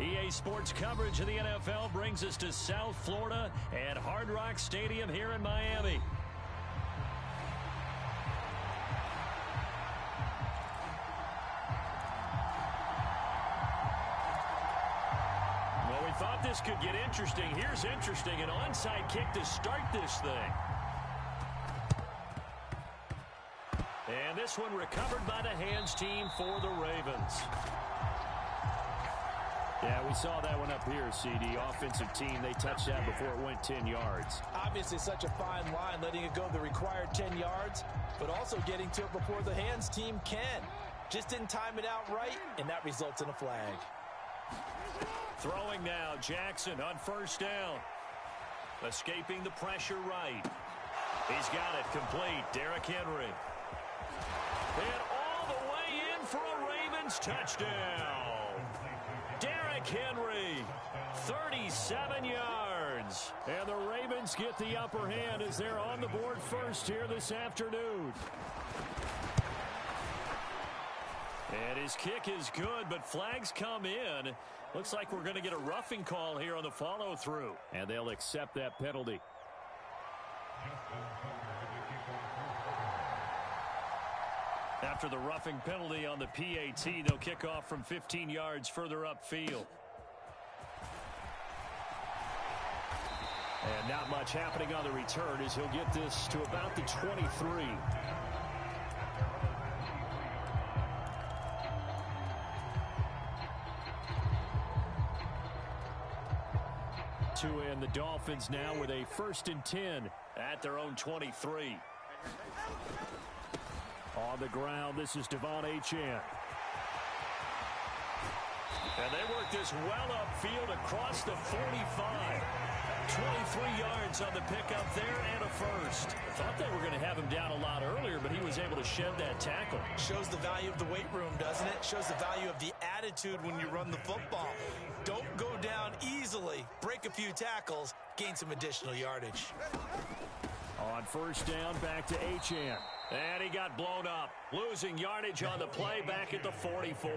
EA Sports coverage of the NFL brings us to South Florida at Hard Rock Stadium here in Miami. Well, we thought this could get interesting. Here's interesting, an onside kick to start this thing. And this one recovered by the hands team for the Ravens. Yeah, we saw that one up here, CD. Offensive team, they touched that before it went 10 yards. Obviously such a fine line, letting it go the required 10 yards, but also getting to it before the hands team can. Just didn't time it out right, and that results in a flag. Throwing now, Jackson on first down. Escaping the pressure right. He's got it complete, Derrick Henry. And all the way in for a Ravens touchdown. Derrick Henry, 37 yards. And the Ravens get the upper hand as they're on the board first here this afternoon. And his kick is good, but flags come in. Looks like we're going to get a roughing call here on the follow-through. And they'll accept that penalty. After the roughing penalty on the PAT, they'll kick off from 15 yards further upfield. And not much happening on the return as he'll get this to about the 23. And the Dolphins now with a 1st and 10 at their own 23. On the ground, this is Devon Achane. And they work this well upfield across the 45. 23 yards on the pickup there and a first. I thought they were going to have him down a lot earlier, but he was able to shed that tackle. Shows the value of the weight room, doesn't it? Shows the value of the attitude when you run the football. Don't go down easily. Break a few tackles. Gain some additional yardage. On first down, back to Achane. And he got blown up. Losing yardage on the play back at the 44.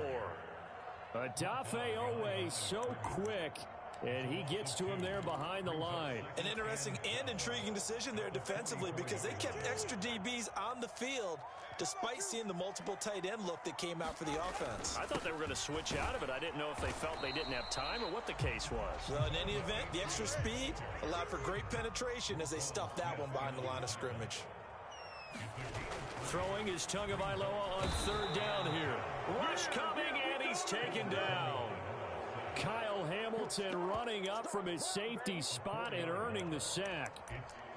Odafe Owe so quick. And he gets to him there behind the line. An interesting and intriguing decision there defensively because they kept extra DBs on the field despite seeing the multiple tight end look that came out for the offense. I thought they were going to switch out of it. I didn't know if they felt they didn't have time or what the case was. Well, in any event, the extra speed allowed for great penetration as they stuffed that one behind the line of scrimmage. Throwing is Tagovailoa on third down here. Rush coming, and he's taken down. Kyle Hamilton running up from his safety spot and earning the sack.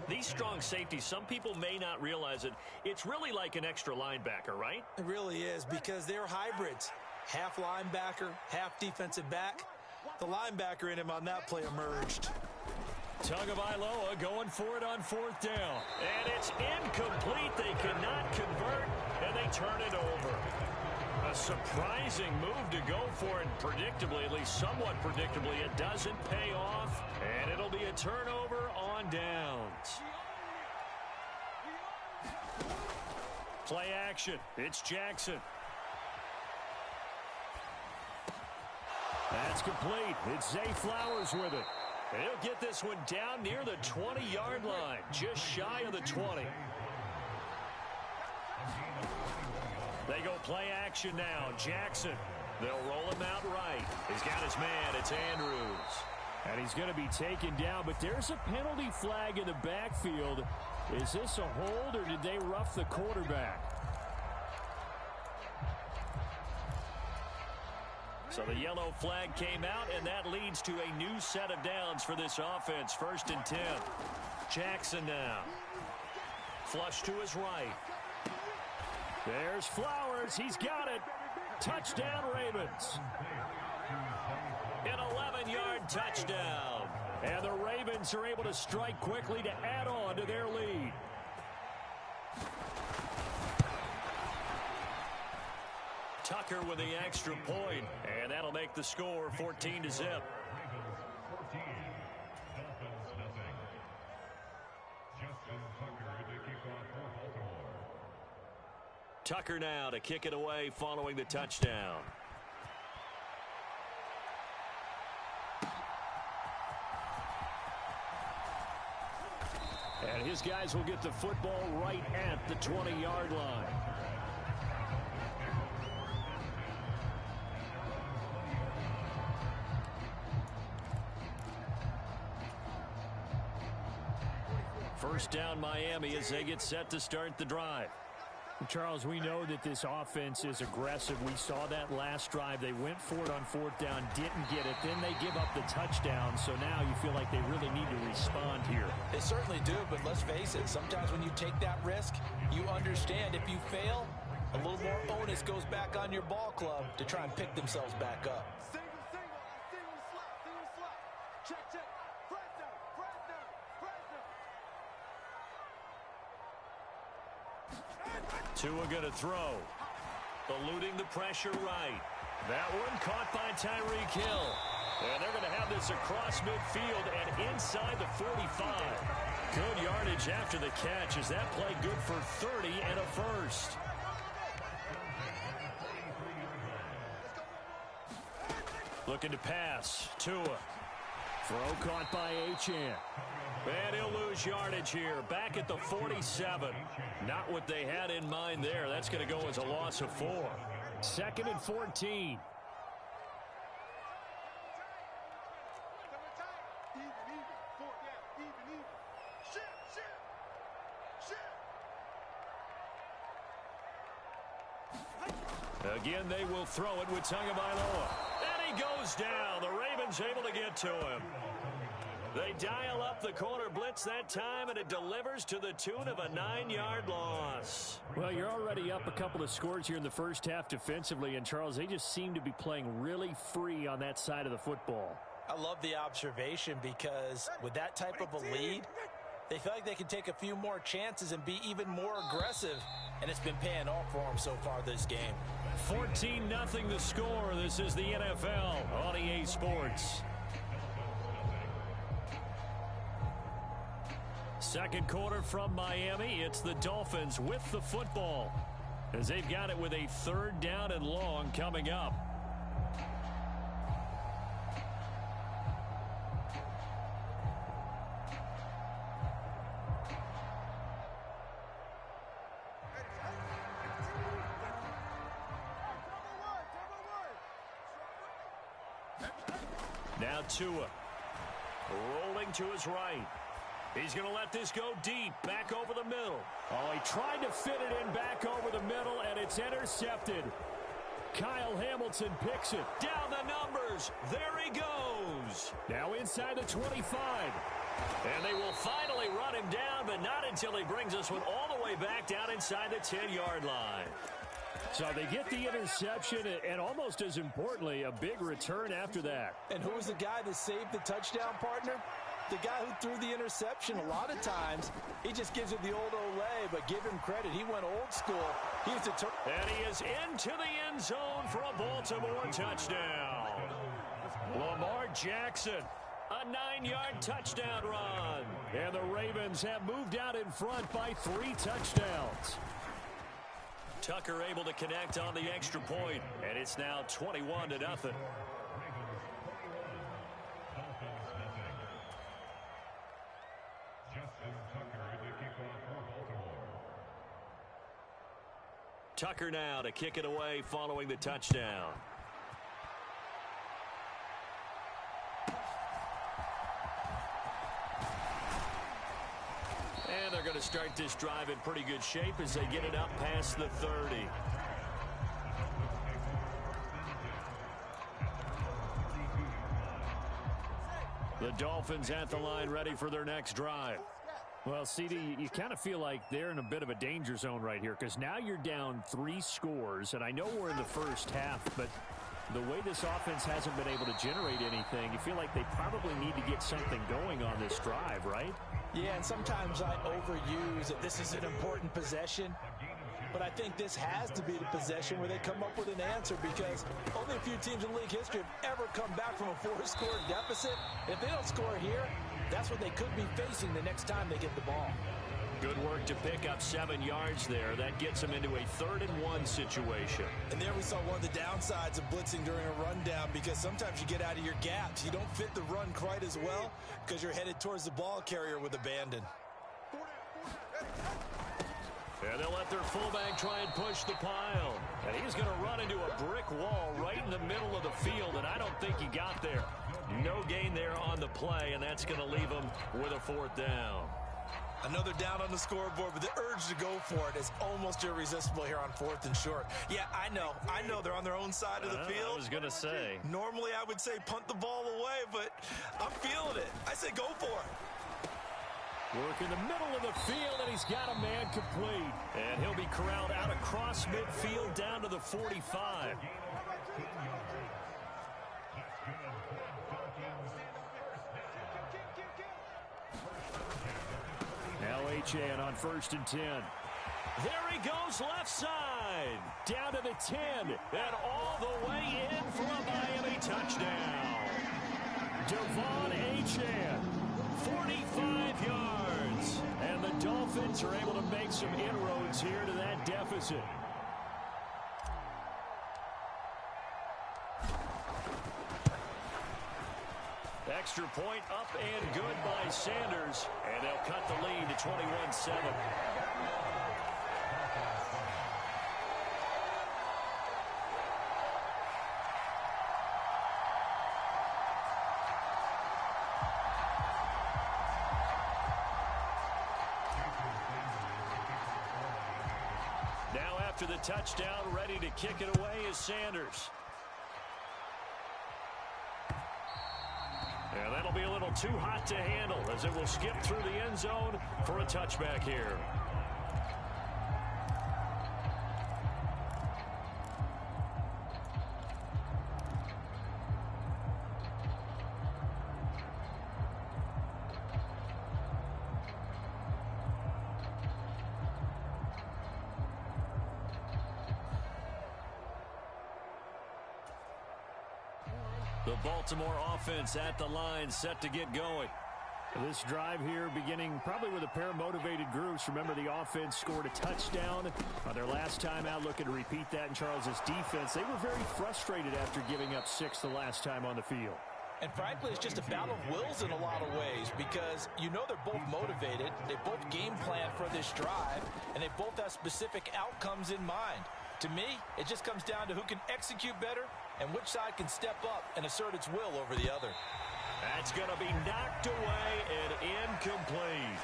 These strong safeties, some people may not realize it. It's really like an extra linebacker, right? It really is because they're hybrids. Half linebacker, half defensive back. The linebacker in him on that play emerged. Tagovailoa going for it on fourth down. And it's incomplete. They cannot convert, and they turn it over. A surprising move to go for it, predictably, at least somewhat predictably. It doesn't pay off, and it'll be a turnover on downs. Play action. It's Jackson. That's complete. It's Zay Flowers with it. And he'll get this one down near the 20-yard line, just shy of the 20. They go play action now. Jackson. They'll roll him out right. He's got his man. It's Andrews. And he's going to be taken down, but there's a penalty flag in the backfield. Is this a hold, or did they rough the quarterback? So the yellow flag came out, and that leads to a new set of downs for this offense. 1st and 10. Jackson now. Flush to his right. There's Flowers. He's got it. Touchdown, Ravens. An 11-yard touchdown. And the Ravens are able to strike quickly to add on to their lead. Tucker with the extra point, and that'll make the score 14-0. Tucker now to kick it away following the touchdown. And his guys will get the football right at the 20-yard line. First down Miami as they get set to start the drive. Charles, we know that this offense is aggressive. We saw that last drive. They went for it on fourth down, didn't get it. Then they give up the touchdown. So now you feel like they really need to respond here. They certainly do, but let's face it. Sometimes when you take that risk, you understand if you fail, a little more onus goes back on your ball club to try and pick themselves back up. Tua going to throw. Eluding the pressure right. That one caught by Tyreek Hill. And they're going to have this across midfield and inside the 45. Good yardage after the catch. Is that play good for 30 and a first? Looking to pass. Tua. Throw caught by Achane. And he'll lose yardage here. Back at the 47. Not what they had in mind there. That's going to go as a loss of 4. 2nd and 14. Again, they will throw it with Tagovailoa. And he goes down. The Ravens able to get to him. They dial up the corner blitz that time, and it delivers to the tune of a 9-yard loss. Well, you're already up a couple of scores here in the first half defensively, and Charles, they just seem to be playing really free on that side of the football. I love the observation because with that type of a lead, they feel like they can take a few more chances and be even more aggressive, and it's been paying off for them so far this game. 14-0 the score. This is the NFL on EA Sports. Second quarter from Miami. It's the Dolphins with the football as they've got it with a 3rd down and long coming up. Now Tua rolling to his right. He's going to let this go deep, back over the middle. Oh, he tried to fit it in back over the middle, and it's intercepted. Kyle Hamilton picks it. Down the numbers. There he goes. Now inside the 25. And they will finally run him down, but not until he brings us one all the way back down inside the 10-yard line. So they get the interception, and almost as importantly, a big return after that. And who was the guy that saved the touchdown, partner? The guy who threw the interception. A lot of times, he just gives it the old Olay, but give him credit. He went old school. He was and he is into the end zone for a Baltimore touchdown. Lamar Jackson, a 9-yard touchdown run. And the Ravens have moved out in front by 3 touchdowns. Tucker able to connect on the extra point, and it's now 21-0. Tucker now to kick it away following the touchdown. And they're going to start this drive in pretty good shape as they get it up past the 30. The Dolphins at the line ready for their next drive. Well, CD, you kind of feel like they're in a bit of a danger zone right here because now you're down 3 scores, and I know we're in the first half, but the way this offense hasn't been able to generate anything, you feel like they probably need to get something going on this drive, right? Yeah, and sometimes I overuse that this is an important possession, but I think this has to be the possession where they come up with an answer because only a few teams in league history have ever come back from a 4-score deficit. If they don't score here, that's what they could be facing the next time they get the ball. Good work to pick up 7 yards there. That gets them into a 3rd and 1 situation. And there we saw one of the downsides of blitzing during a rundown because sometimes you get out of your gaps. You don't fit the run quite as well because you're headed towards the ball carrier with abandon. 4 And they'll let their fullback try and push the pile. And he's going to run into a brick wall right in the middle of the field, and I don't think he got there. No gain there on the play, and that's going to leave him with a 4th down. Another down on the scoreboard, but the urge to go for it is almost irresistible here on 4th and short. Yeah, I know they're on their own side of the field. I was going to say. Normally I would say punt the ball away, but I'm feeling it. I say go for it. Work in the middle of the field, and he's got a man complete. And he'll be corralled out across midfield down to the 45. Now Achane on 1st and 10. There he goes left side. Down to the 10. And all the way in for a Miami touchdown. Devon Achane, 45 yards. And the Dolphins are able to make some inroads here to that deficit. Extra point up and good by Sanders. And they'll cut the lead to 21-7. Now after the touchdown, ready to kick it away is Sanders. And that'll be a little too hot to handle as it will skip through the end zone for a touchback here. The Baltimore offense at the line, set to get going. This drive here beginning probably with a pair of motivated groups. Remember, the offense scored a touchdown on their last time out, looking to repeat that in Charles's defense. They were very frustrated after giving up 6 the last time on the field. And frankly, it's just a battle of wills in a lot of ways because you know they're both motivated. They both game plan for this drive, and they both have specific outcomes in mind. To me, it just comes down to who can execute better and which side can step up and assert its will over the other. That's going to be knocked away and incomplete.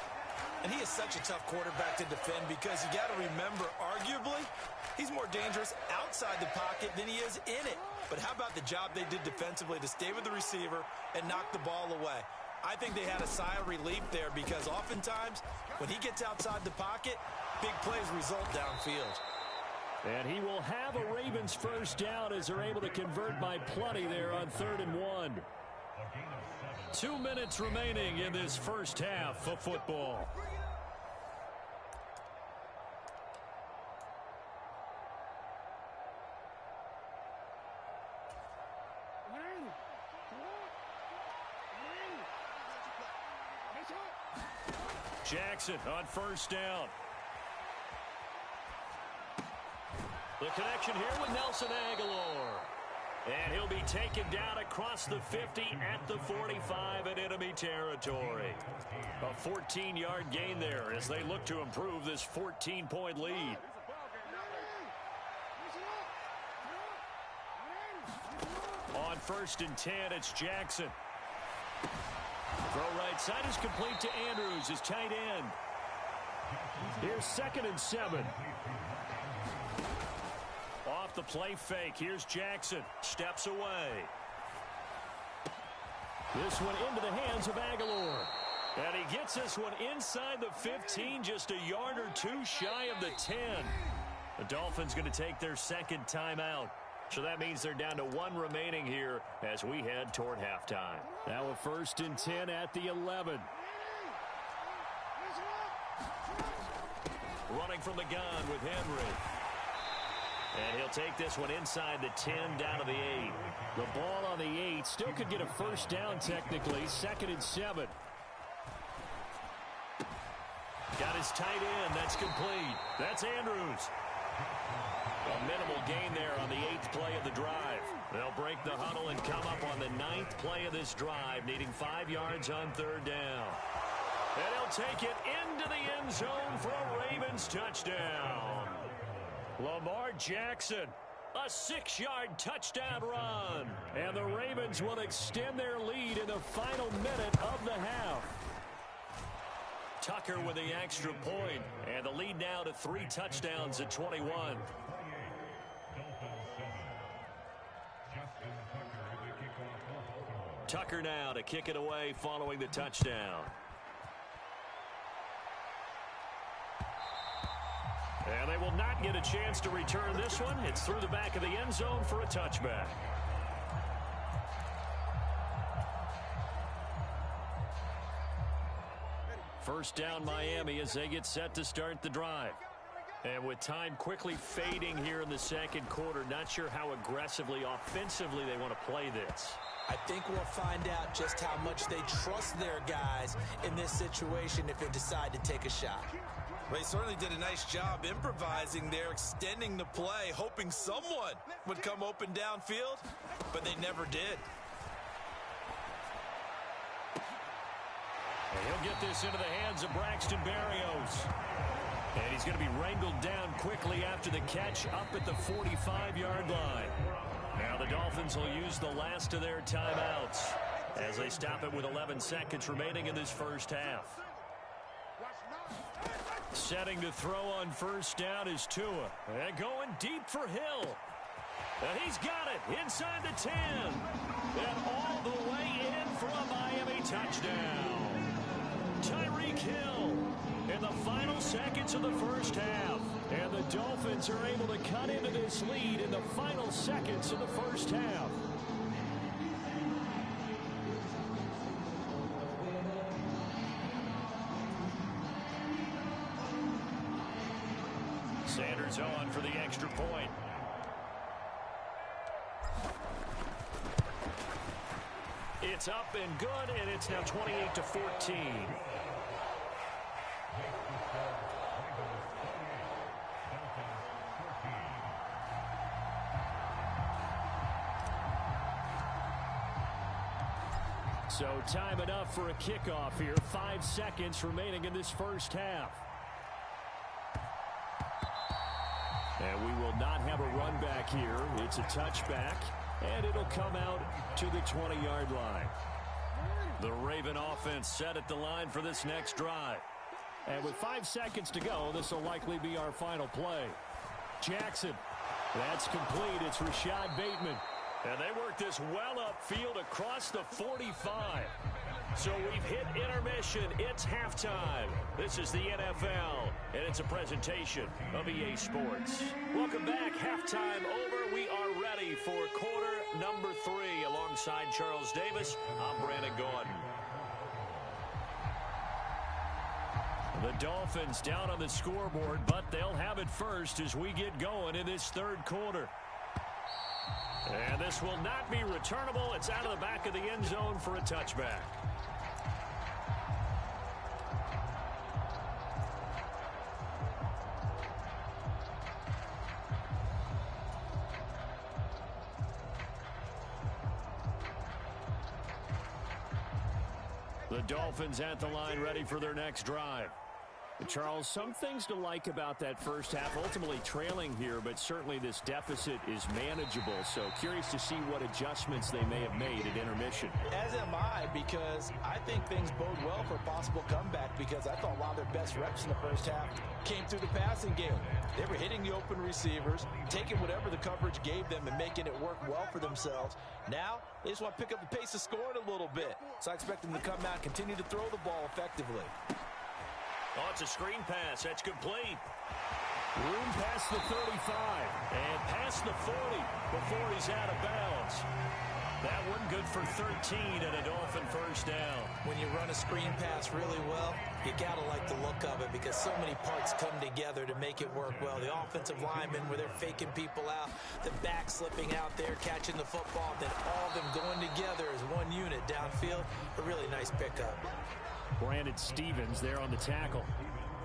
And he is such a tough quarterback to defend because you got to remember, arguably, he's more dangerous outside the pocket than he is in it. But how about the job they did defensively to stay with the receiver and knock the ball away? I think they had a sigh of relief there because oftentimes when he gets outside the pocket, big plays result downfield. And he will have a Ravens first down as they're able to convert by plenty there on 3rd and 1. 2 minutes remaining in this first half of football. Jackson on first down. The connection here with Nelson Aguilar. And he'll be taken down across the 50 at the 45 in enemy territory. A 14-yard gain there as they look to improve this 14-point lead. On 1st and 10, it's Jackson. Throw right side is complete to Andrews, his tight end. Here's 2nd and 7. Off the play fake. Here's Jackson. Steps away. This one into the hands of Aguilar. And he gets this one inside the 15, just a yard or two shy of the 10. The Dolphins going to take their 2nd timeout. So that means they're down to 1 remaining here as we head toward halftime. Now a 1st and 10 at the 11. Running from the gun with Henry. And he'll take this one inside the 10 down to the 8. The ball on the 8 still could get a first down technically. 2nd and 7. Got his tight end. That's complete. That's Andrews. A minimal gain there on the 8th play of the drive. They'll break the huddle and come up on the 9th play of this drive, needing 5 yards on 3rd down. And he'll take it into the end zone for a Ravens touchdown. Lamar Jackson, a 6-yard touchdown run. And the Ravens will extend their lead in the final minute of the half. Tucker with the extra point, and the lead now to 3 touchdowns at 21. Tucker now to kick it away following the touchdown. And they will not get a chance to return this one. It's through the back of the end zone for a touchback. First down Miami as they get set to start the drive. And with time quickly fading here in the second quarter, not sure how aggressively, offensively they want to play this. I think we'll find out just how much they trust their guys in this situation if they decide to take a shot. Well, they certainly did a nice job improvising there, extending the play, hoping someone would come open downfield, but they never did. And he'll get this into the hands of Braxton Berrios. And he's going to be wrangled down quickly after the catch up at the 45-yard line. Now the Dolphins will use the last of their timeouts as they stop it with 11 seconds remaining in this first half. Setting to throw on first down is Tua. And going deep for Hill. And he's got it inside the 10. And all the way in for a Miami touchdown. Tyreek Hill in the final seconds of the first half. And the Dolphins are able to cut into this lead in the final seconds of the first half. Sanders on for the extra point. It's up and good, and it's now 28-14. So time enough for a kickoff here. 5 seconds remaining in this first half. And we will not have a run back here. It's a touchback, and it'll come out to the 20-yard line. The Raven offense set at the line for this next drive. And with 5 seconds to go, this will likely be our final play. Jackson, that's complete. It's Rashad Bateman. And they work this well upfield across the 45. So we've hit intermission. It's halftime. This is the NFL, and it's a presentation of EA Sports. Welcome back. Halftime over. We are ready for quarter number 3. Alongside Charles Davis, I'm Brandon Gordon. The Dolphins down on the scoreboard, but they'll have it first as we get going in this third quarter. And this will not be returnable. It's out of the back of the end zone for a touchback. The Dolphins at the line ready for their next drive. Charles, some things to like about that first half. Ultimately trailing here, but certainly this deficit is manageable. So curious to see what adjustments they may have made at intermission. As am I, because I think things bode well for a possible comeback, because I thought a lot of their best reps in the first half came through the passing game. They were hitting the open receivers, taking whatever the coverage gave them and making it work well for themselves. Now, they just want to pick up the pace of scoring a little bit. So I expect them to come out and continue to throw the ball effectively. Oh, it's a screen pass. That's complete. Room past the 35. And past the 40 before he's out of bounds. That one good for 13 and a Dolphin first down. When you run a screen pass really well, you got to like the look of it, because so many parts come together to make it work well. The offensive linemen, where they're faking people out, the back slipping out there, catching the football, then all of them going together as one unit downfield. A really nice pickup. Brandon Stevens there on the tackle.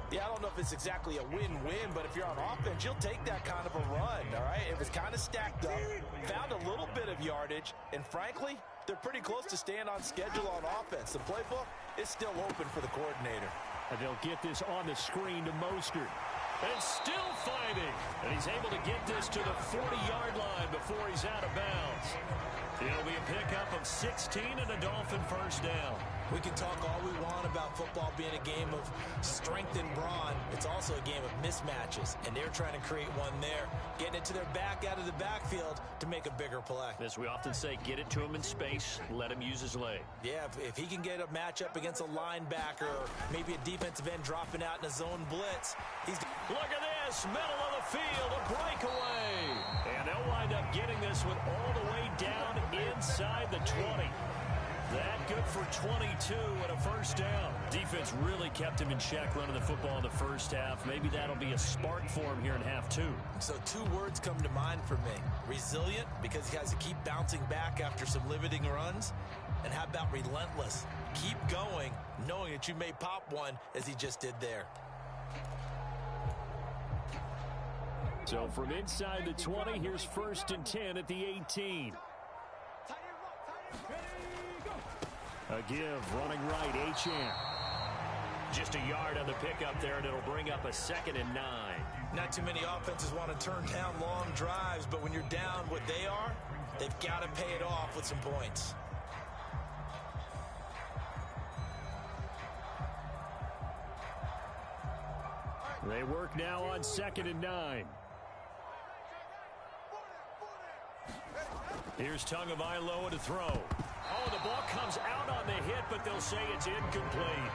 Yeah, I don't know if it's exactly a win-win, but if you're on offense, you'll take that kind of a run, all right? It was kind of stacked up, found a little bit of yardage, and frankly, they're pretty close to staying on schedule on offense. The playbook is still open for the coordinator. And they'll get this on the screen to Mostert. And still fighting. And he's able to get this to the 40-yard line before he's out of bounds. It'll be a pickup of 16 and a Dolphin first down. We can talk all we want about football being a game of strength and brawn. It's also a game of mismatches, and they're trying to create one there, getting it to their back out of the backfield to make a bigger play. As we often say, get it to him in space, let him use his leg. Yeah, if he can get a matchup against a linebacker or maybe a defensive end dropping out in a zone blitz, he's... Look at this, middle of the field, a breakaway. And they'll wind up getting this one all the way down inside the 20. That good for 22 and a first down. Defense really kept him in check running the football in the first half. Maybe that'll be a spark for him here in half two. So two words come to mind for me. Resilient, because he has to keep bouncing back after some limiting runs. And how about relentless? Keep going, knowing that you may pop one as he just did there. So from inside the 20, here's 1st and 10 at the 18. A give, running right, HM. Just a yard on the pickup there, and it'll bring up a 2nd and 9. Not too many offenses want to turn down long drives, but when you're down what they are, they've got to pay it off with some points. They work now on 2nd and 9. Here's Tagovailoa to throw. Oh, the ball comes out on the hit, but they'll say it's incomplete.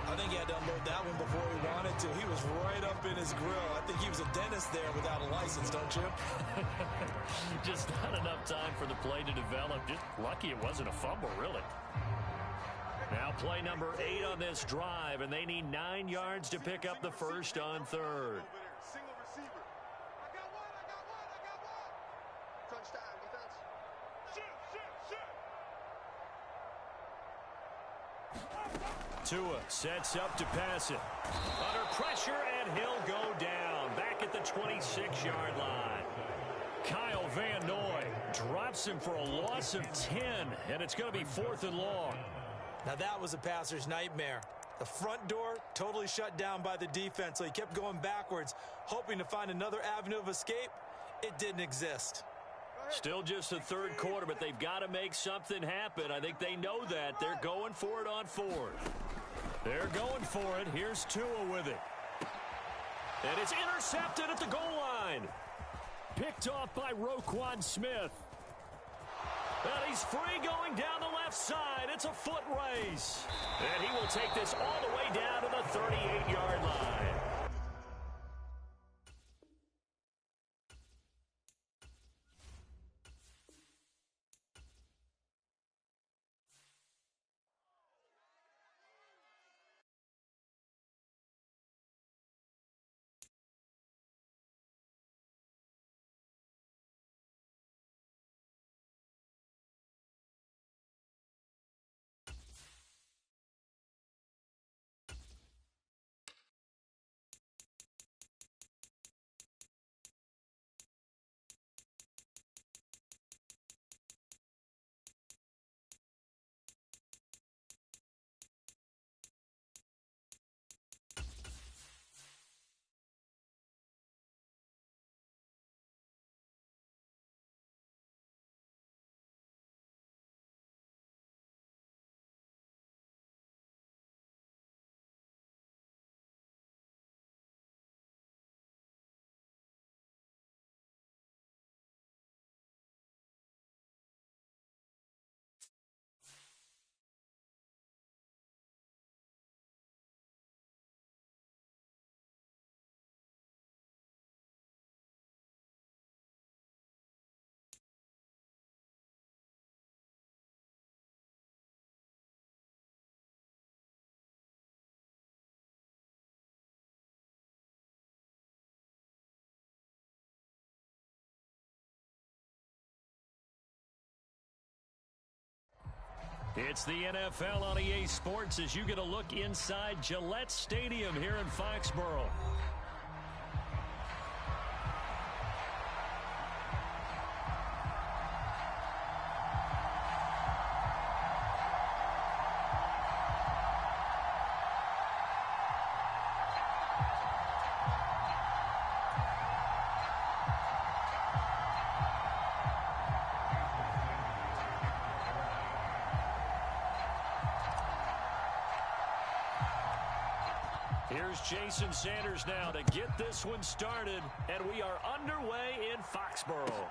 I think he had to unload that one before he wanted to. He was right up in his grill. I think he was a dentist there without a license, don't you? Just not enough time for the play to develop. Just lucky it wasn't a fumble, really. Now play number 8 on this drive, and they need 9 yards to pick up the first on 3rd. Tua sets up to pass it. Under pressure, and he'll go down. Back at the 26-yard line. Kyle Van Noy drops him for a loss of 10, and it's going to be 4th and long. Now that was a passer's nightmare. The front door totally shut down by the defense, so he kept going backwards, hoping to find another avenue of escape. It didn't exist. Still just the 3rd quarter, but they've got to make something happen. I think they know that. They're going for it on 4th. They're going for it. Here's Tua with it. And it's intercepted at the goal line. Picked off by Roquan Smith. And he's free going down the left side. It's a foot race. And he will take this all the way down to the 38-yard line. It's the NFL on EA Sports as you get a look inside Gillette Stadium here in Foxborough. Here's Jason Sanders now to get this one started, and we are underway in Foxborough.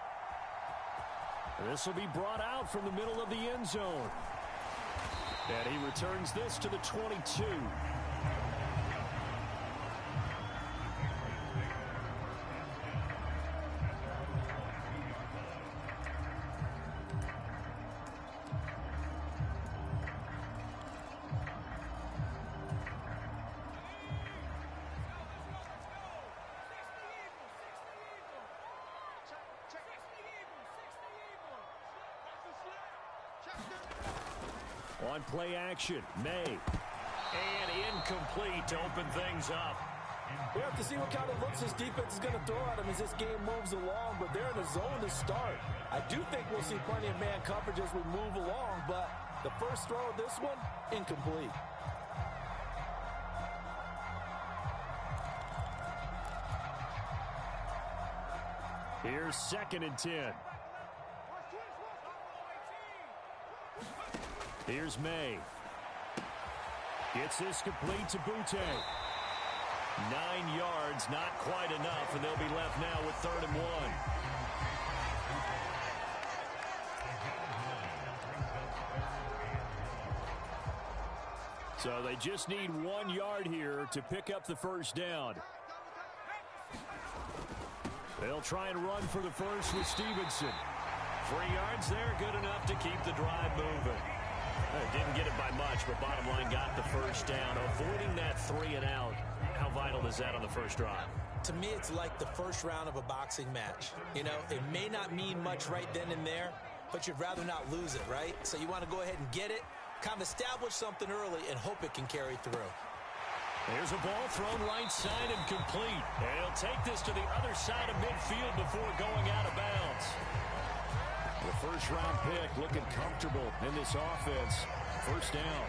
This will be brought out from the middle of the end zone. And he returns this to the 22. On play action, May. And incomplete to open things up. We have to see what kind of looks this defense is going to throw at him as this game moves along, but they're in a zone to start. I do think we'll see plenty of man coverage as we move along, but the first throw of this one, incomplete. Here's 2nd and 10. Here's May. Gets this complete to Butte. 9 yards, not quite enough, and they'll be left now with 3rd and 1. So they just need 1 yard here to pick up the first down. They'll try and run for the first with Stevenson. 3 yards there, good enough to keep the drive moving. Didn't get it by much, but bottom line got the first down. Avoiding that 3 and out, how vital is that on the first drive? To me, it's like the first round of a boxing match. You know, it may not mean much right then and there, but you'd rather not lose it, right? So you want to go ahead and get it, kind of establish something early, and hope it can carry through. There's a ball thrown right side and complete. And he'll take this to the other side of midfield before going out of bounds. The first-round pick looking comfortable in this offense. First down.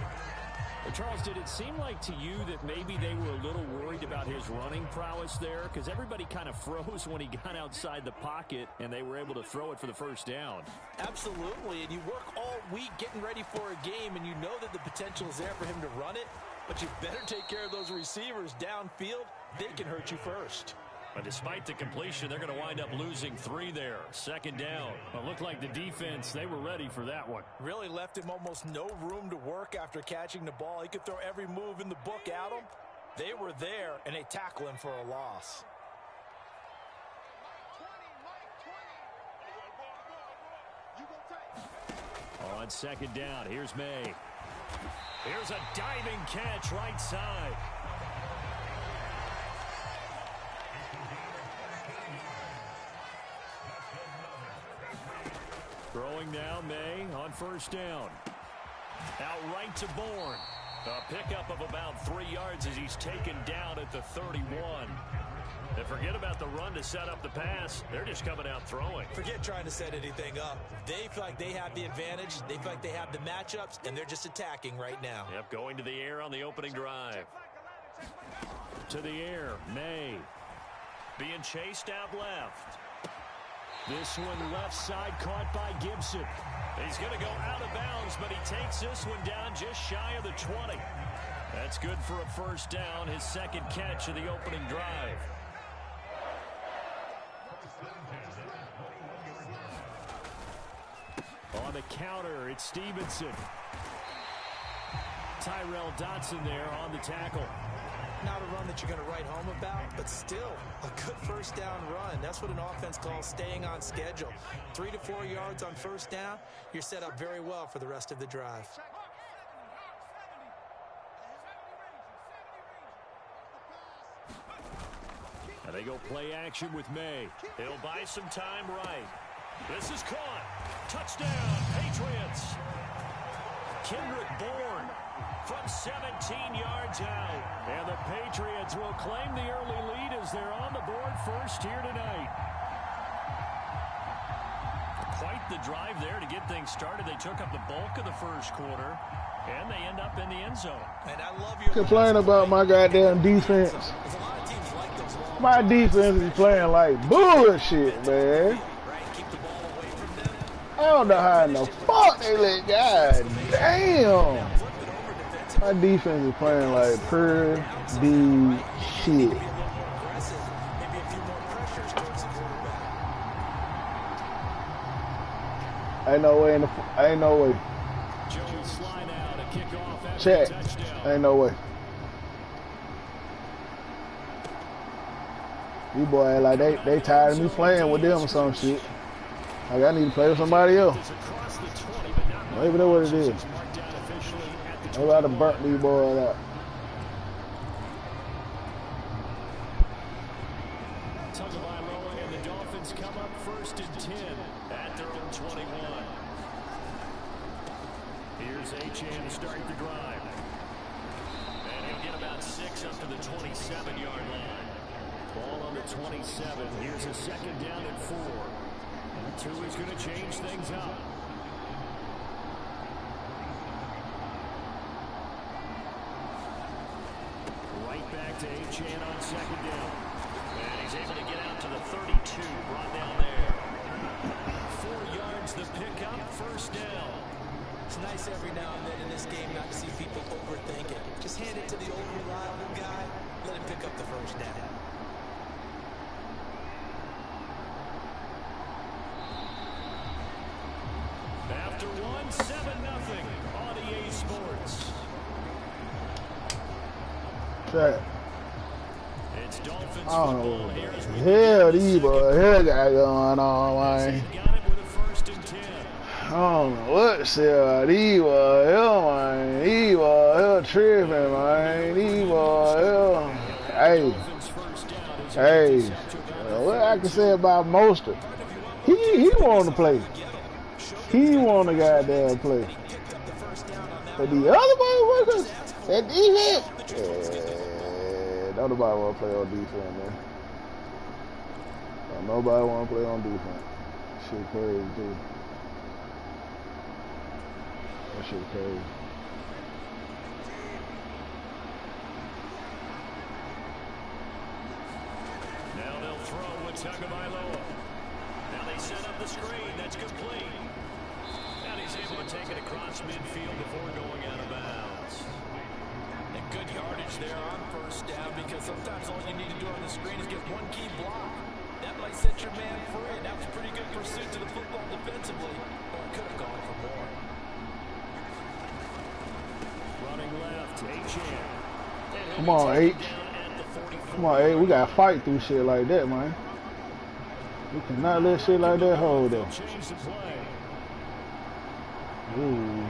But Charles, did it seem like to you that maybe they were a little worried about his running prowess there? Because everybody kind of froze when he got outside the pocket, and they were able to throw it for the first down. Absolutely, and you work all week getting ready for a game, and you know that the potential is there for him to run it, but you better take care of those receivers downfield. They can hurt you first. But despite the completion, they're going to wind up losing 3 there. 2nd down. It looked like the defense, they were ready for that one. Really left him almost no room to work after catching the ball. He could throw every move in the book at him. They were there, and they tackle him for a loss. On 2nd down, here's May. Here's a diving catch right side. Throwing now, May on first down. Out right to Bourne. A pickup of about 3 yards as he's taken down at the 31. And forget about the run to set up the pass. They're just coming out throwing. Forget trying to set anything up. They feel like they have the advantage. They feel like they have the matchups, and they're just attacking right now. Yep, going to the air on the opening drive. To the air, May. Being chased out left. This one left side caught by Gibson. He's going to go out of bounds, but he takes this one down just shy of the 20. That's good for a first down, his 2nd catch of the opening drive. On the counter, it's Stevenson. Tyrell Dotson there on the tackle. Not a run that you're going to write home about, but still a good first down run. That's what an offense calls staying on schedule. 3 to 4 yards on first down, you're set up very well for the rest of the drive. And they go play action with May. He'll buy some time right. This is caught. Touchdown, Patriots. From 17 yards out. And the Patriots will claim the early lead as they're on the board first here tonight. Quite the drive there to get things started. They took up the bulk of the first quarter, and they end up in the end zone. And I love your complain about my goddamn defense. My defense is playing like bullshit, man. I don't know how in the fuck they let God damn. My defense is playing like pure D shit. Ain't no way in the ain't no way. Check. Ain't no way. These boys like they tired of me playing with them or some shit. Like I need to play with somebody else. Maybe that's what it is. Maybe I done burnt these boys out. And the Dolphins come up first and 10 at their own 21. Here's Achane to start the drive. And he'll get about 6 up to the 27-yard line. Ball on the 27. Here's a second down at 4. Two is going to change things up. Right back to Achane on second down. And he's able to get out to the 32, brought down there. 4 yards the pickup, first down. It's nice every now and then in this game not to see people overthink it. Just hand it to the old reliable guy, let him pick up the first down. After 7-0 on EA Sports. Check. It's Dolphins I don't know football what here. the hell these boys here got going on, man. Got it with a first and 10. I don't know what the hell these boys here, man. These boys here tripping, man. These boys here. Hey, what I can say about Mostert? He want to play. He want to goddamn play. But the other motherfuckers, that defense, yeah, don't nobody want to play on defense, man. Don't nobody want to play on defense. Shit crazy, too. That shit crazy. Now they'll throw with Tagovailoa. Now they set up the screen. That's complete. And he's able to take it across midfield before going out of bounds. And good yardage there on first down because sometimes all you need to do on the screen is get one key block. That might set your man free. That was pretty good pursuit to the football defensively. Or it could have gone for more. Running left, Achane. Come on, H. Come on, H. We got to fight through shit like that, man. We cannot let shit like that hold us. Change the play. Ooh.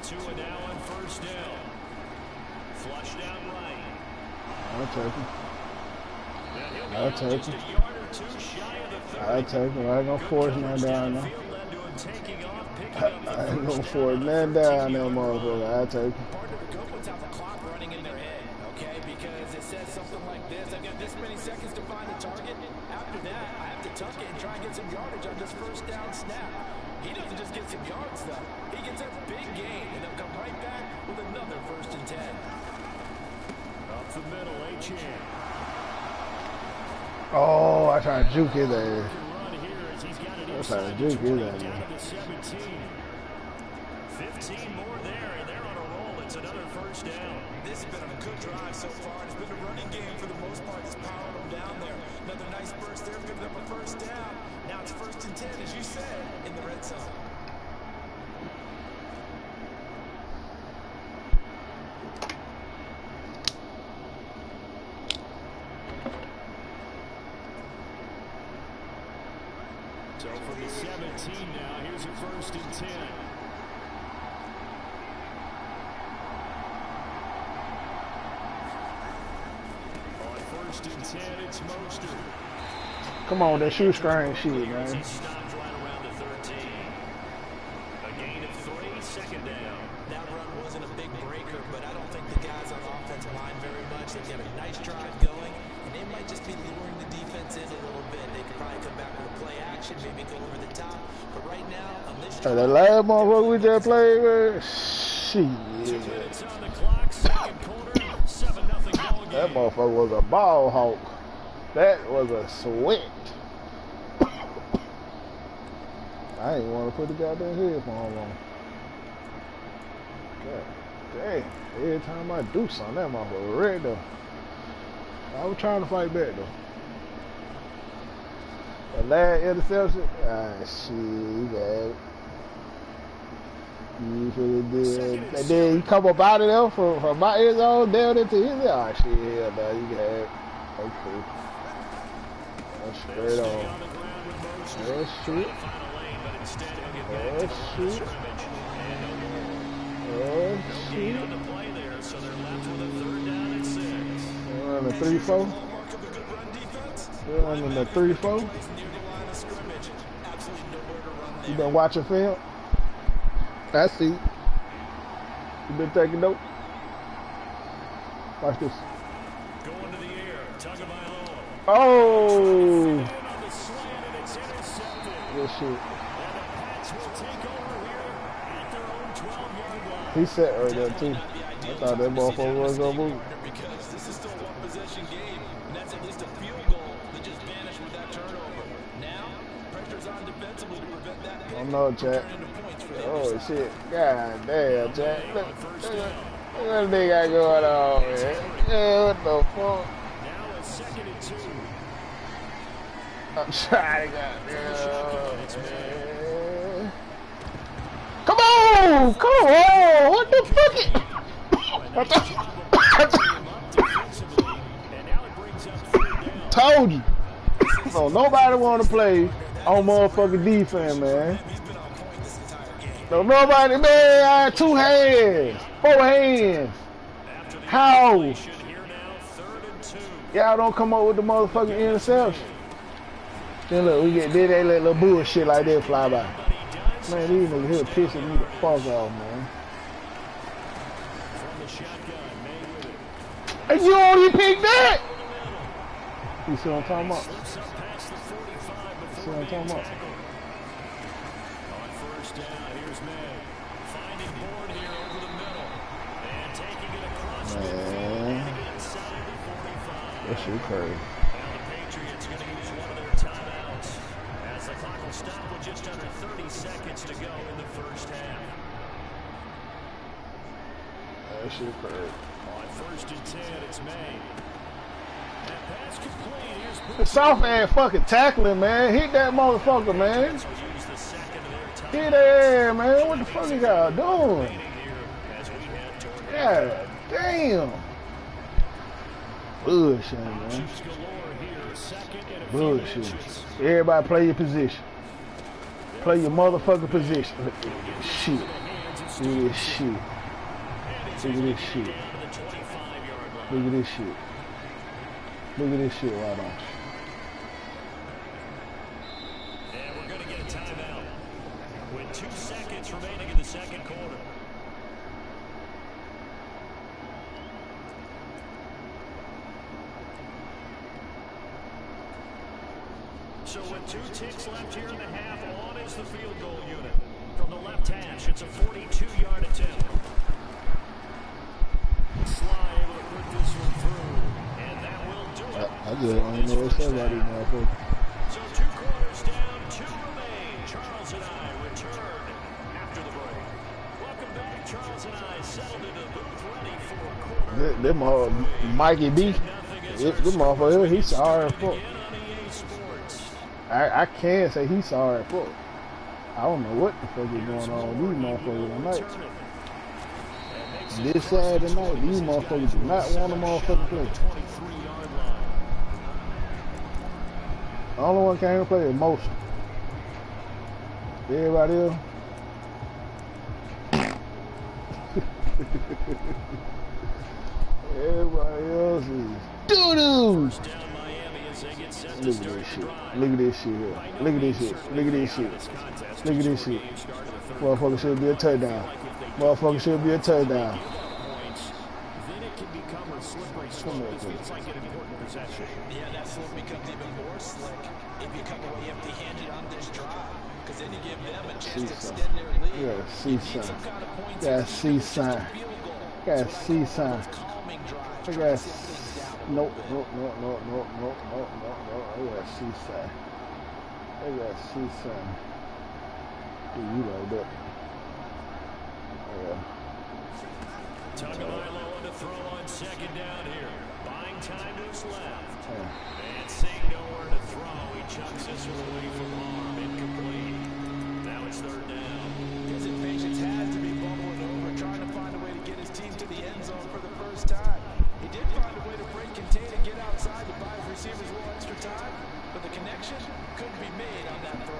Tua now on first down. Flushed out right. I'll take him. And he'll be I'll out take just him. a yard or two shy of the 30. I'll take him. I ain't gonna force nothing down there. Field led to him taking off, picking up the I ain't first gonna down. force nothing down there, motherfucker. I'll take him. Partner, the Gophers have the clock running in their head, okay? Because it says something like this. I've got this many seconds to find the target. After that, I have to tuck it and try and get some yardage on this first down snap. He doesn't just get some yards, though. He gets a big gain, and they'll come right back with another first and 10. Up the middle, Achane. Oh, I tried to juke his ass. Run here as he's got it I inside tried to the juke 20, his ass. down to the 17. 15 more there, and they're on a roll. It's another first down. This has been a good drive so far. It's been a running game for the most part. It's powering them down there. Another nice burst there, picking up a first down. Now it's first and 10, as you said, in the red zone. So from the 17 now, here's a first and 10. First and 10, it's Mostert. Come on, that shoestring shit, man. Stopped right around the 13. A gain of 3, second down. That run wasn't a big breaker, but I don't think the guys on offense mind very much. They've got a nice drive going, and they might just be luring the defense in a little bit. They could probably come back with a play action, maybe go over the top. But right now, on this drive, The last motherfucker we just played, man. Shit. 2 minutes on the clock, second quarter, 7-0 ball game. That motherfucker was a ball hawk. That was a sweat. I ain't want to put the goddamn headphones on. God damn. Every time I do something, that motherfucker red though. I was trying to fight back though. The last interception, shit, you got it. You feel good. And then he come up out of there from my end zone down into his. Oh shit, hell no, you got it. Okay. That's straight on. That's shit. That's shit. That's shit. We're on the 3-4. We're on the 3-4. You been watching film? I see. You been taking notes? Watch this. Going to the air, Tagovailoa. Oh! Good shit. He set right there too. I thought that motherfucker was gonna move. because this is still a one-possession game, and that's at least a field goal that just vanished with that turnover. Now, pressure's on defensively to prevent that pick. I know, Jack. Turn into points for the Oh shit. God damn, Jack. Look what they got going on, man. Yeah, what the fuck? Now it's 2nd and 2. I'm trying to goddamn. Come on! Come on! What the fuck? What the Told you. So nobody want to play on motherfucking defense, man. So nobody, man, I had 2 hands, 4 hands. How? Y'all don't come up with the motherfucking interception. Then look, we get they let little bullshit like that fly by. Man, these niggas here pissing me the fuck off, man. And you only picked that? You see what I'm talking about? See what I'm talking about? On first down, here's May. Finding Bourne here over the middle. And taking it across the Man, inside the 45. that shit crazy. Now the Patriots going to use one of their timeouts as the clock will stop with just under 30 seconds to go in the first half. That shit crazy. On first and 10, it's May. That pass complete. Here's The soft ass fucking tackling, man. Hit that motherfucker, man. use the second of their time. Hit that, man. What the fuck you y'all doing? Here as we head toward God damn. Bullshit, man. galore here. Second and a few Bullshit. inches. Everybody play your position. Play your motherfucking position. Look at this shit. Look at this shit. Look at this shit. Down to the 25-yard line. Look at this shit. Look at this shit right on. And we're going to get a timeout with 2 seconds remaining in the second quarter. So with 2 ticks left here in the half, on is the field goal unit. From the left hash, it's a 42-yard attempt. Sly able to put this one through, and that will do it. I just don't know what's up about these motherfuckers. So 2 quarters down, 2 remain. Charles and I return after the break. Welcome back. Charles and I settled into the booth ready for quarter. Them Mikey B, this motherfucker, he's sorry for. Again on EA Sports. I can't say he's sorry for. I don't know what the fuck is going on with these motherfuckers tonight. This Saturday night, these motherfuckers do not want to motherfucking play. 23-yard line. The only one can't even play is Motion. Everybody else. Everybody Everybody else is doo-doo. First down Miami as they get set to Look at start this the shit. drive. Look at this shit here. Look at this shit. Look at this shit. Look at this shit. Motherfucker should be a touchdown. Motherfucker should be a touchdown. Then it can become a slippery slope. This feels like an important possession. Yeah, that slope becomes even more slick if you come away empty-handed on this drive. Because then you give them a chance to extend their lead. Yeah, see sign. Yeah, see sign. Yeah, see sign. I got nope. I got see sign. I got see sign. Do you like that? Yeah. Tagovailoa on the throw on second down here. Buying time to his left. Yeah. And seeing nowhere to throw, he chucks this one away from arm. Incomplete. Now it's third down. His impatience has to be bubbling over, trying to find a way to get his team to the end zone for the first time. He did find a way to break contain and get outside to buy his receivers a little extra time, but the connection couldn't be made on that throw.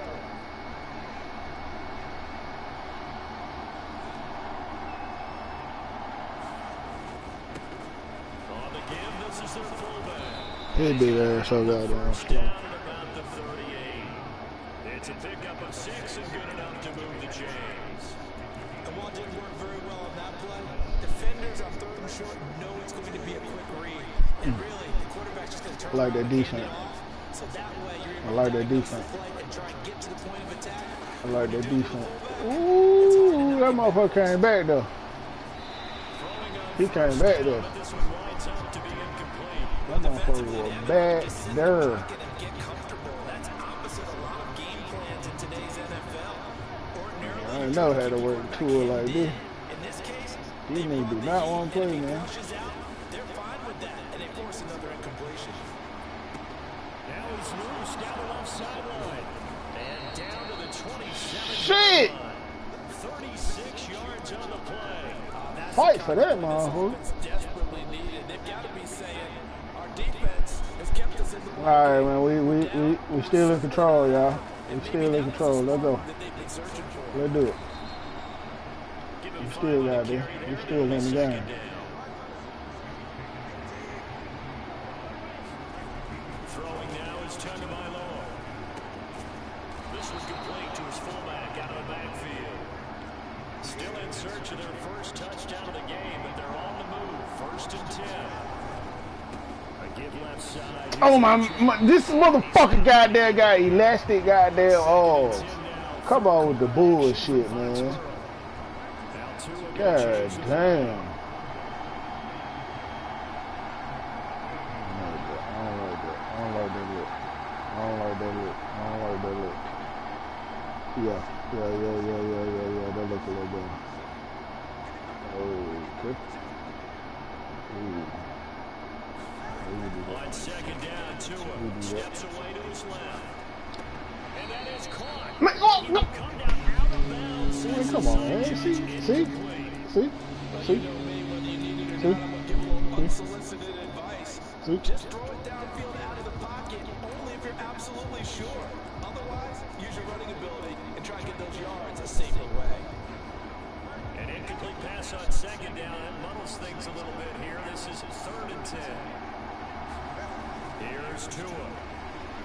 On the give, this is their fullback. His big ass so goddamn First slow. down at about the 38. It's a pickup of 6 and good enough to move the chains. The one didn't work very well on that play. Defenders on third and short know it's going to be a quick read. And really, the quarterback's just going to turn I like that around and defense. hand it off. So that way you're I able like to that diagnose the defense. play and try and get to the point of attack. I like that defense. Ooh, that motherfucker came back though. He came back though. But this one winds up to be incomplete. That motherfucker was back there. Get comfortable. That's opposite a lot of game plans in today's NFL. Ordinarily, I ain't never had to work to it like this. in this case, These niggas do not want to play, man. pushes out. They're fine with that, and they force another incompletion. Now he's loose down the left sideline. And down to the 27. Shit! 36 yards on the play. Fight for that motherfucker. It's desperately needed. They've got to be saying, our defense has kept us in the ball. All right, man. We still in control, y'all. We still in control. Let's go. that they've been searching for. Let's do it. We still got this. We still in the game. Throwing now is Tagovailoa. This one complete to his fullback out of the backfield. Still in search of their first touchdown of the game, but they're on the move. First and 10. A give left side. Oh my this motherfucker goddamn got elastic goddamn arms. Come on with the bullshit, man. God damn. I don't like that. I don't like that look. I don't like that look. I don't like that look. Yeah. That look a little better. Okay. On second down, Tua steps away to his left. And that is caught. Man, oh, no. Come down out of bounds. Man, come on, man. See? Unsolicited advice. See? Just throw it downfield out of the pocket, only if you're absolutely sure. Otherwise, use your running ability and try and get those yards a safer way. An incomplete pass on second down. It muddles things a little bit here. This is third and 10. Here's Tua.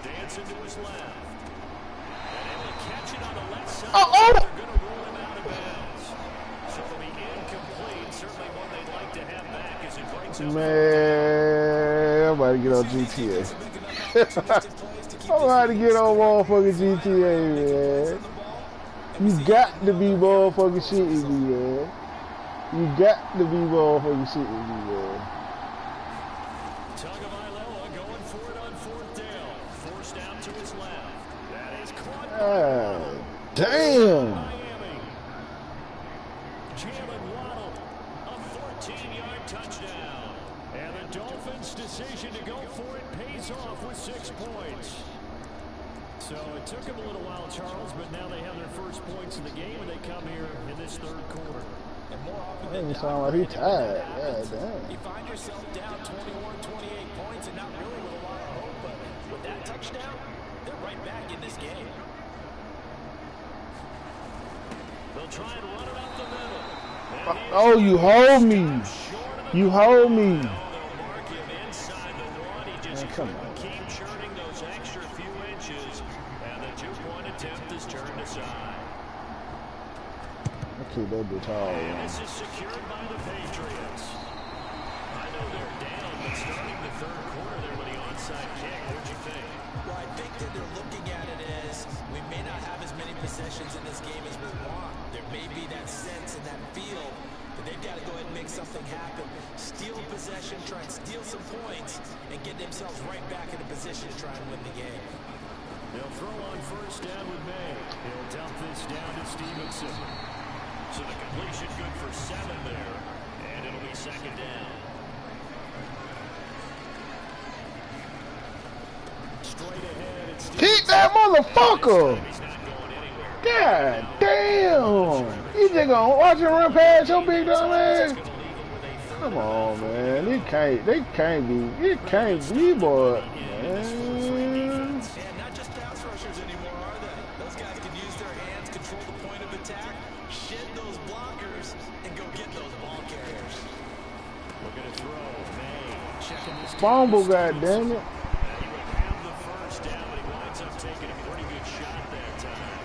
Dancing to his left. And able to catch it on the left side. They're going to roll him out of bounds. So it'll be incomplete. Certainly one they'd like to have back as it brings up. Man, I'm about to get on GTA. I'm about to get on motherfucking GTA, man. You got to be motherfucking shitting me, man. You got to be motherfucking shitting me, man. Tagovailoa going for it on fourth down. Forced out to his left. That is caught. God damn. Miami. Jalen Waddle, a 14-yard touchdown. And the Dolphins' decision to go for it pays off with 6 points. So it took them a little while, Charles, but now they have their first points of the game, and they come here in this third quarter. And more often That than doesn't sound like he tired. God you damn. find yourself down 21, 28 points and not really with a lot of hope, but with that touchdown, they're right back in this game. They'll try and run it up the middle. Oh, you hold me. You hold me. They'll come on. Keep churning those extra few inches, and the two-point attempt is turned aside. Okay, that bitch all And this is secured by the Patriots. I know they're down, but starting the third quarter there with the onside kick, what'd you think? Well, I think that they're looking at it as we may not have as many possessions in this game as we want. There may be that sense and that feel that they've got to go ahead and make something happen. Steal possession, try and steal some points, and get themselves right back in a position to try and win the game. They'll throw on first down with May. He'll dump this down to Stevenson. So the completion good for 7 there, and it'll be second down. Straight ahead, it's keep that motherfucker. God damn. You just gonna watch him run past your big dumb ass? Come on, man. It can't be, boy. Man. And not just pass rushers anymore, are they? Those guys can use their hands, control the point of attack, shed those blockers, and go get those ball carriers. We're going to throw. May checking this. Fumble, goddammit. He would have the first down, but he winds up taking a pretty good shot that time.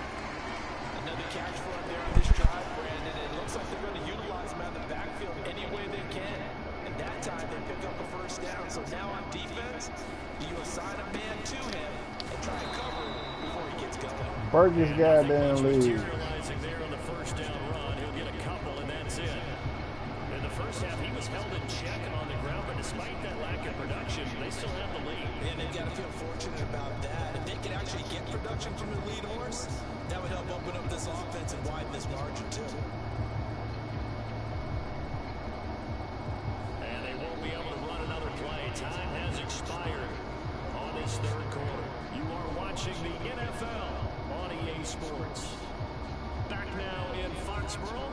Another catch for him there on this drive, Brandon. It looks like they're going to utilize him out of the backfield any way they can. And that time they pick up a first down. So now on defense, do you assign a man to him and try and cover him before he gets going? Break this goddamn lead. Materializing there on the first down run. He'll get a couple, and that's it. In the first half, he was held in check and on the ground, but despite that lack of production, they still have the lead. And they've got to feel fortunate about that. If they could actually get production from the lead horse, that would help open up this offense and widen this margin too. And they won't be able to run another play. Time has expired on this third quarter. You are watching the NFL on EA Sports. Back now in Foxborough.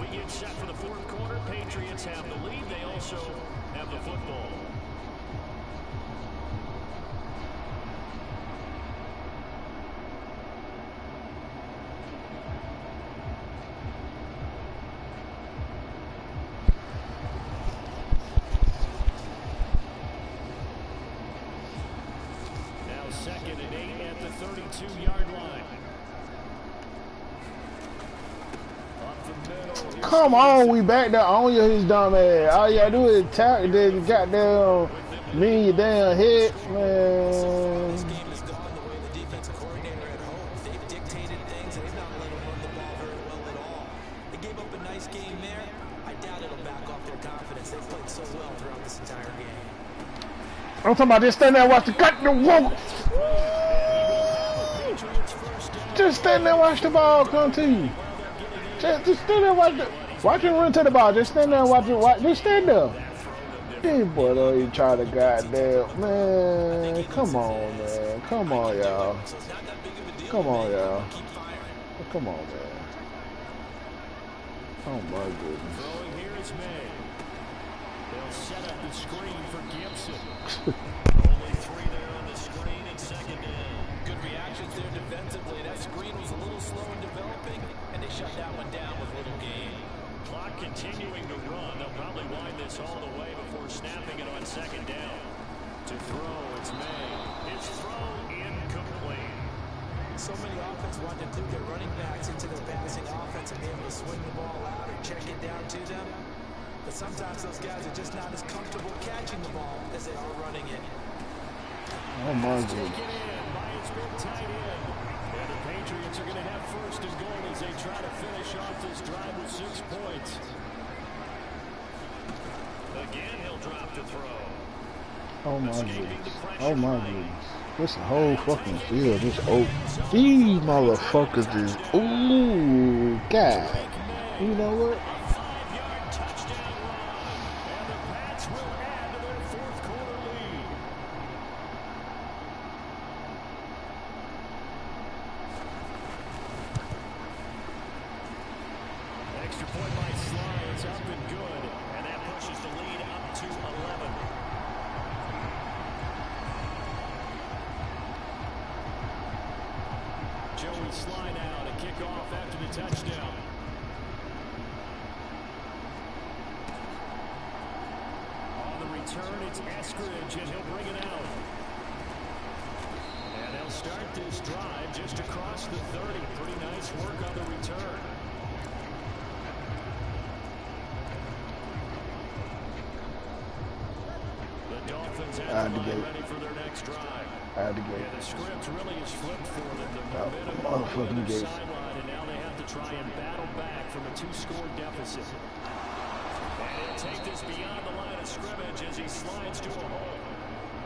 We get set for the fourth quarter. Patriots have the lead. They also have the football. Now 2nd and 8 at the 32-yard line. Come on, we back there on you, his dumb ass. All you gotta do is tap the goddamn lean your damn head, man. This game has gone the way the defensive coordinator at home. They've dictated things. They've not let them run the ball very well at all. They gave up a nice game there. I doubt it'll back off their confidence. They played so well throughout this entire game. I'm talking about just stand there and watch the goddamn walk. Just stand there and watch the ball come to you. Just stand there and watch him run to the ball. Just stand there and watch it. Just stand there. This boy don't even try to goddamn, man. Come on, man. Come on, y'all. Come on, y'all. Come on, man. Oh my goodness. Throwing here is May. They'll set up the screen for Gibson. Only 3 there on the screen and 2nd down. Good reactions there defensively. That screen was a little slow in developing, and they shut that one down with little gain. Clock continuing to run. They'll probably wind this all the way before snapping it on 2nd down. To throw, it's May. His throw incomplete. So many offenses want to include their running backs into their passing offense and be able to swing the ball out or check it down to them. But sometimes those guys are just not as comfortable catching the ball as they are running it. Oh my goodness. Taken in by his big tight end. And the Patriots are going to have first and goal as they try to finish off this drive with 6 points. Again, he'll drop to throw. Oh my goodness. Oh my goodness. This whole fucking field is open. These motherfuckers is, ooh, God. You know what? 5-yard touchdown run. And the Pats will add to their fourth quarter lead. Extra point by Sly is up and good. And that pushes the lead up to 11. Joey Sly now to kick off after the touchdown. On the return. return, it's Eskridge, and he'll bring it out. And they'll start this drive just across the 30. Pretty nice work on the return. The Dolphins have to be ready for their next drive. I had to get Yeah, the script really is flipped for them. The momentum on motherfucking the gates. sideline, and now they have to try and battle back from a 2-score deficit. And he'll take this beyond the line of scrimmage as he slides to a hole.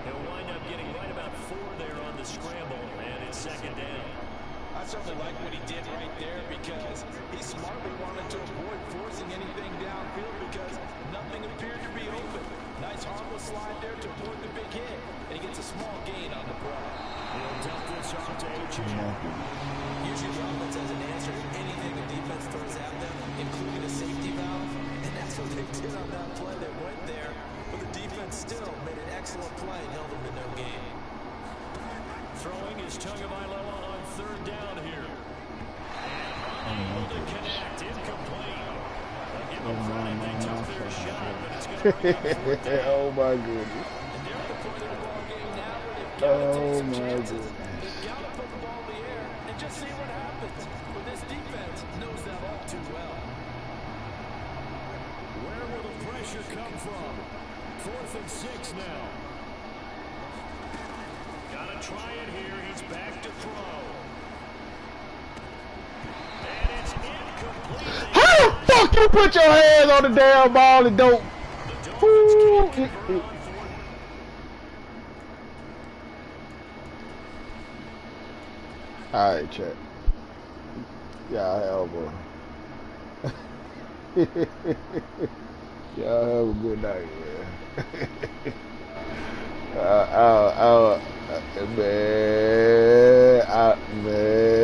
He'll wind up getting right about 4 there on the scramble, and it's second down. I certainly like what he did right there because he smartly wanted to avoid forcing anything downfield because nothing appeared to be open. Nice harmless slide there to avoid the big hit, and he gets a small gain on the play. He'll dump this off to H.A. Usually the offense has an answer to anything the defense throws at them, including a safety valve, and that's what they did on that play. They went there, but the defense still made an excellent play and held them to no gain. Throwing is Tagovailoa on third down here. And unable to connect. Incomplete. They'll give them credit. They took their shot, but it's going to bring up fourth down. Oh my goodness. And they're at the point of the ball game now where they've got to take some chances. Goodness. They've got to put the ball in the air and just see what happens. But this defense knows that all too well. Where will the pressure come from? 4th and 6 now. Gotta try it here. He's back to throw. And it's incomplete. How the fuck you put your hands on the damn ball and don't? The Dolphins can't convert on 4th. All right, check. Y'all have y'all have a good night, man. Man, man.